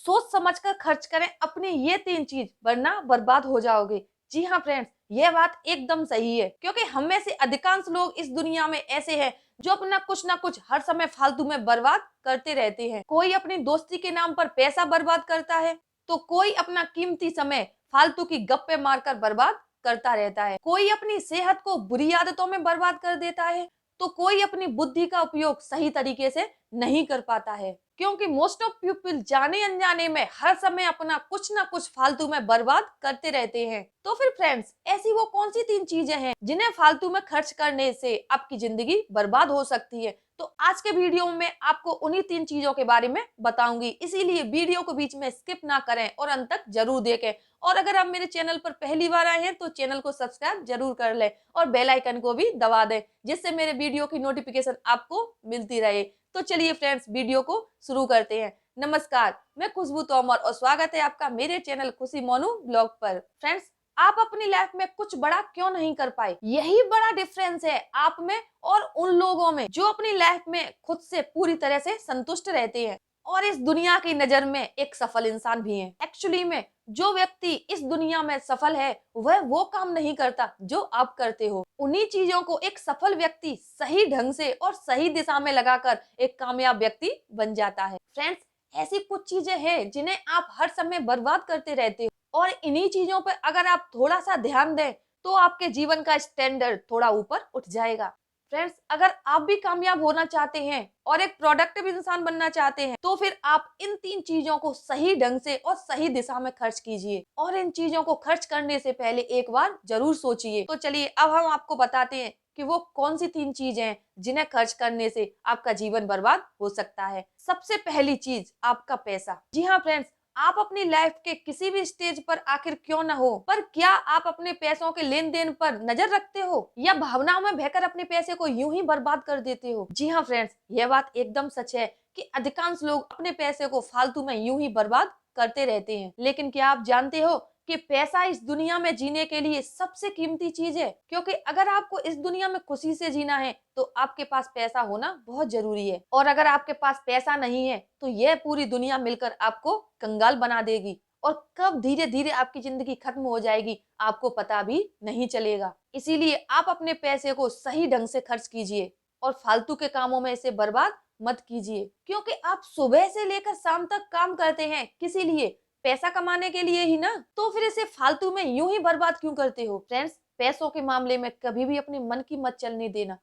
सोच समझकर खर्च करें अपनी ये 3 चीज, वरना बर्बाद हो जाओगे। जी हाँ फ्रेंड्स, ये बात एकदम सही है, क्योंकि हम में से अधिकांश लोग इस दुनिया में ऐसे हैं जो अपना कुछ ना कुछ हर समय फालतू में बर्बाद करते रहते हैं। कोई अपनी दोस्ती के नाम पर पैसा बर्बाद करता है, तो कोई अपना कीमती समय फालतू की गप्पे मारकर बर्बाद करता रहता है। कोई अपनी सेहत को बुरी आदतों में बर्बाद कर देता है, तो कोई अपनी बुद्धि का उपयोग सही तरीके से नहीं कर पाता है। क्योंकि मोस्ट ऑफ पीपल जाने अनजाने में हर समय अपना कुछ ना कुछ फालतू में बर्बाद करते रहते हैं। तो फिर फ्रेंड्स, ऐसी वो कौन सी 3 चीजें हैं जिन्हें फालतू में खर्च करने से आपकी जिंदगी बर्बाद हो सकती है? तो आज के वीडियो में आपको उन्हीं 3 चीजों के बारे में बताऊंगी, इसीलिए वीडियो को बीच में स्किप ना करें और अंत तक जरूर देखें। और अगर आप मेरे चैनल पर पहली बार आए हैं तो चैनल को सब्सक्राइब जरूर कर लें और बेल आइकन को भी दबा दें, जिससे मेरे वीडियो की नोटिफिकेशन आपको मिलती रहे। तो चलिए फ्रेंड्स, वीडियो को शुरू करते हैं। नमस्कार, मैं खुशबू तोमर और स्वागत है आपका मेरे चैनल खुशी मोनू ब्लॉग पर। फ्रेंड्स, आप अपनी लाइफ में कुछ बड़ा क्यों नहीं कर पाए? यही बड़ा डिफरेंस है आप में और उन लोगों में जो अपनी लाइफ में खुद से पूरी तरह से संतुष्ट रहते हैं और इस दुनिया की नजर में एक सफल इंसान भी है। एक्चुअली में जो व्यक्ति इस दुनिया में सफल है वह वो काम नहीं करता जो आप करते हो। उन्हीं चीजों को एक सफल व्यक्ति सही ढंग से और सही दिशा में लगाकर एक कामयाब व्यक्ति बन जाता है। फ्रेंड्स, ऐसी कुछ चीजें हैं जिन्हें आप हर समय बर्बाद करते रहते हो और इन्हीं चीजों पर अगर आप थोड़ा सा ध्यान दें तो आपके जीवन का स्टैंडर्ड थोड़ा ऊपर उठ जाएगा। फ्रेंड्स, अगर आप भी कामयाब होना चाहते हैं और एक प्रोडक्टिव इंसान बनना चाहते हैं तो फिर आप इन 3 चीजों को सही ढंग से और सही दिशा में खर्च कीजिए। और इन चीजों को खर्च करने से पहले एक बार जरूर सोचिए। तो चलिए अब हम आपको बताते हैं कि वो कौन सी 3 चीजें हैं जिन्हें खर्च करने से आपका जीवन बर्बाद हो सकता है। सबसे पहली चीज, आपका पैसा। जी हाँ फ्रेंड्स, आप अपनी लाइफ के किसी भी स्टेज पर आखिर क्यों ना हो, पर क्या आप अपने पैसों के लेन देन पर नजर रखते हो या भावनाओं में बहकर अपने पैसे को यूं ही बर्बाद कर देते हो? जी हाँ फ्रेंड्स, यह बात एकदम सच है कि अधिकांश लोग अपने पैसे को फालतू में यूं ही बर्बाद करते रहते हैं। लेकिन क्या आप जानते हो कि पैसा इस दुनिया में जीने के लिए सबसे कीमती चीज है? क्योंकि अगर आपको इस दुनिया में खुशी से जीना है तो आपके पास पैसा होना बहुत जरूरी है। और अगर आपके पास पैसा नहीं है तो यह पूरी दुनिया मिलकर आपको कंगाल बना देगी और कब धीरे धीरे आपकी जिंदगी खत्म हो जाएगी आपको पता भी नहीं चलेगा। इसीलिए आप अपने पैसे को सही ढंग से खर्च कीजिए और फालतू के कामों में इसे बर्बाद मत कीजिए। क्योंकि आप सुबह से लेकर शाम तक काम करते हैं किसी लिए? पैसा कमाने के लिए ही ना। तो फिर इसे फालतू में यूं ही बर्बाद क्यों करते हो? फ्रेंड्स, पैसों के मामले में कभी भी अपने मन की मत चलने देना,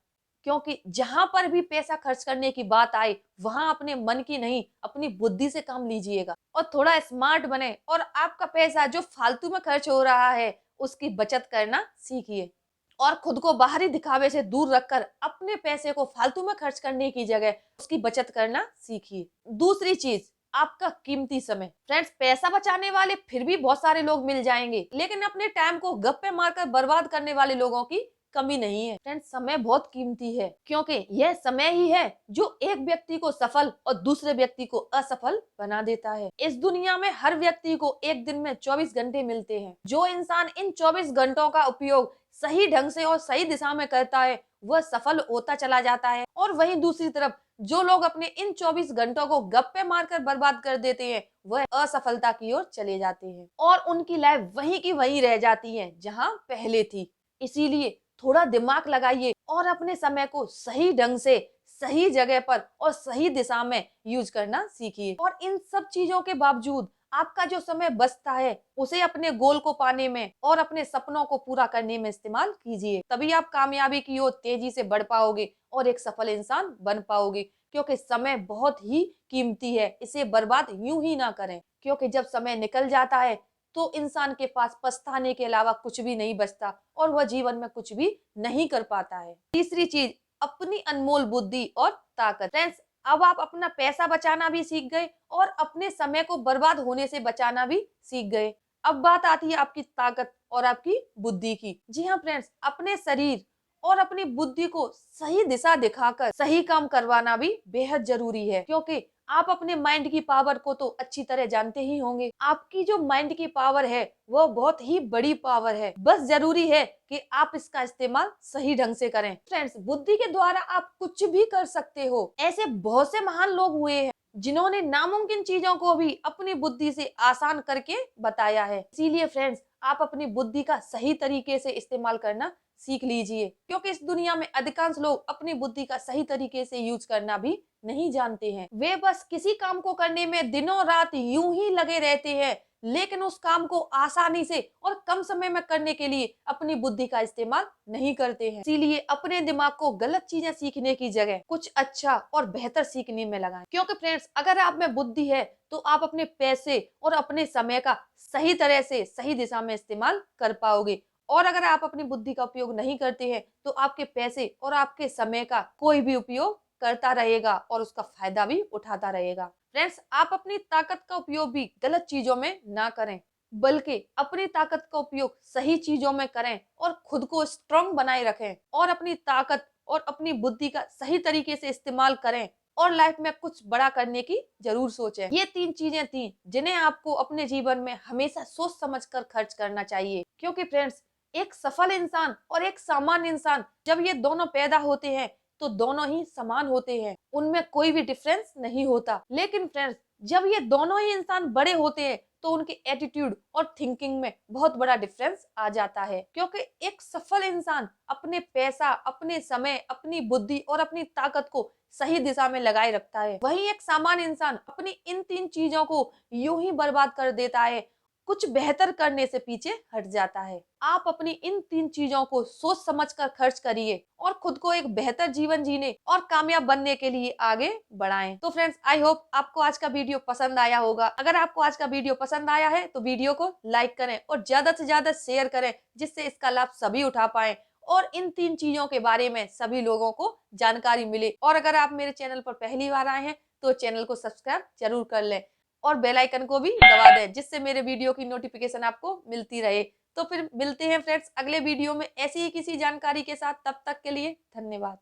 क्योंकि जहां पर भी पैसा खर्च करने की बात आए वहां अपने मन की नहीं अपनी बुद्धि से काम लीजिएगा और थोड़ा स्मार्ट बने और आपका पैसा जो फालतू में खर्च हो रहा है उसकी बचत करना सीखिए और खुद को बाहरी दिखावे से दूर रखकर अपने पैसे को फालतू में खर्च करने की जगह उसकी बचत करना सीखिए। दूसरी चीज, आपका कीमती समय। फ्रेंड्स, पैसा बचाने वाले फिर भी बहुत सारे लोग मिल जाएंगे, लेकिन अपने टाइम को गप्पे मारकर बर्बाद करने वाले लोगों की कमी नहीं है। फ्रेंड्स, समय बहुत कीमती है, क्योंकि यह समय ही है जो एक व्यक्ति को सफल और दूसरे व्यक्ति को असफल बना देता है। इस दुनिया में हर व्यक्ति को एक दिन में 24 घंटे मिलते हैं। जो इंसान इन 24 घंटों का उपयोग सही ढंग से और सही दिशा में करता है वह सफल होता चला जाता है, और वहीं दूसरी तरफ जो लोग अपने इन 24 घंटों को गप्पे मारकर बर्बाद कर देते हैं वह असफलता की ओर चले जाते हैं और उनकी लाइफ वहीं की वहीं रह जाती है जहां पहले थी। इसीलिए थोड़ा दिमाग लगाइए और अपने समय को सही ढंग से सही जगह पर और सही दिशा में यूज करना सीखिए। और इन सब चीजों के बावजूद आपका जो समय बचता है उसे अपने गोल को पाने में और अपने सपनों को पूरा करने में इस्तेमाल कीजिए। तभी आप कामयाबी की ओर तेजी से बढ़ पाओगे और एक सफल इंसान बन पाओगे। क्योंकि समय बहुत ही कीमती है, इसे बर्बाद यूं ही ना करें, क्योंकि जब समय निकल जाता है तो इंसान के पास पछताने के अलावा कुछ भी नहीं बचता और वह जीवन में कुछ भी नहीं कर पाता है। तीसरी चीज, अपनी अनमोल बुद्धि और ताकत। फ्रेंड्स, अब आप अपना पैसा बचाना भी सीख गए और अपने समय को बर्बाद होने से बचाना भी सीख गए। अब बात आती है आपकी ताकत और आपकी बुद्धि की। जी हाँ फ्रेंड्स, अपने शरीर और अपनी बुद्धि को सही दिशा दिखाकर सही काम करवाना भी बेहद जरूरी है। क्योंकि आप अपने माइंड की पावर को तो अच्छी तरह जानते ही होंगे। आपकी जो माइंड की पावर है वो बहुत ही बड़ी पावर है, बस जरूरी है कि आप इसका इस्तेमाल सही ढंग से करें। फ्रेंड्स, बुद्धि के द्वारा आप कुछ भी कर सकते हो। ऐसे बहुत से महान लोग हुए हैं जिन्होंने नामुमकिन चीजों को भी अपनी बुद्धि से आसान करके बताया है। इसीलिए फ्रेंड्स, आप अपनी बुद्धि का सही तरीके से इस्तेमाल करना सीख लीजिए, क्योंकि इस दुनिया में अधिकांश लोग अपनी बुद्धि का सही तरीके से यूज करना भी नहीं जानते हैं। वे बस किसी काम को करने में दिनों रात यूं ही लगे रहते हैं, लेकिन उस काम को आसानी से और कम समय में करने के लिए अपनी बुद्धि का इस्तेमाल नहीं करते हैं। इसीलिए अपने दिमाग को गलत चीजें सीखने की जगह कुछ अच्छा और बेहतर सीखने में लगाएं, क्योंकि फ्रेंड्स, अगर आप में बुद्धि है तो आप अपने पैसे और अपने समय का सही तरह से सही दिशा में इस्तेमाल कर पाओगे। और अगर आप अपनी बुद्धि का उपयोग नहीं करते हैं तो आपके पैसे और आपके समय का कोई भी उपयोग करता रहेगा और उसका फायदा भी उठाता रहेगा। फ्रेंड्स, आप अपनी ताकत का उपयोग भी गलत चीजों में ना करें, बल्कि अपनी ताकत का उपयोग सही चीजों में करें और खुद को स्ट्रांग बनाए रखें और अपनी ताकत और अपनी बुद्धि का सही तरीके से इस्तेमाल करें और लाइफ में कुछ बड़ा करने की जरूर सोचें। ये 3 चीजें थी जिन्हें आपको अपने जीवन में हमेशा सोच समझकर खर्च करना चाहिए, क्योंकि फ्रेंड्स, एक सफल इंसान और एक सामान्य इंसान जब ये दोनों पैदा होते हैं तो दोनों ही समान होते हैं, उनमें कोई भी डिफरेंस नहीं होता। लेकिन फ्रेंड्स, जब ये दोनों ही इंसान बड़े होते हैं तो उनके एटीट्यूड और थिंकिंग में बहुत बड़ा डिफरेंस आ जाता है, क्योंकि एक सफल इंसान अपने पैसा, अपने समय, अपनी बुद्धि और अपनी ताकत को सही दिशा में लगाए रखता है। वहीं एक सामान्य इंसान अपनी इन 3 चीजों को यूं ही बर्बाद कर देता है, कुछ बेहतर करने से पीछे हट जाता है। आप अपनी इन 3 चीजों को सोच समझकर खर्च करिए और खुद को एक बेहतर जीवन जीने और कामयाब बनने के लिए आगे बढ़ाएं। तो फ्रेंड्स, आई होप आपको आज का वीडियो पसंद आया होगा। अगर आपको आज का वीडियो पसंद आया है तो वीडियो को लाइक करें और ज्यादा से ज्यादा शेयर करें, जिससे इसका लाभ सभी उठा पाए और इन 3 चीजों के बारे में सभी लोगों को जानकारी मिले। और अगर आप मेरे चैनल पर पहली बार आए हैं तो चैनल को सब्सक्राइब जरूर कर लें और बेल आइकन को भी दबा दें, जिससे मेरे वीडियो की नोटिफिकेशन आपको मिलती रहे। तो फिर मिलते हैं फ्रेंड्स अगले वीडियो में ऐसी ही किसी जानकारी के साथ। तब तक के लिए धन्यवाद।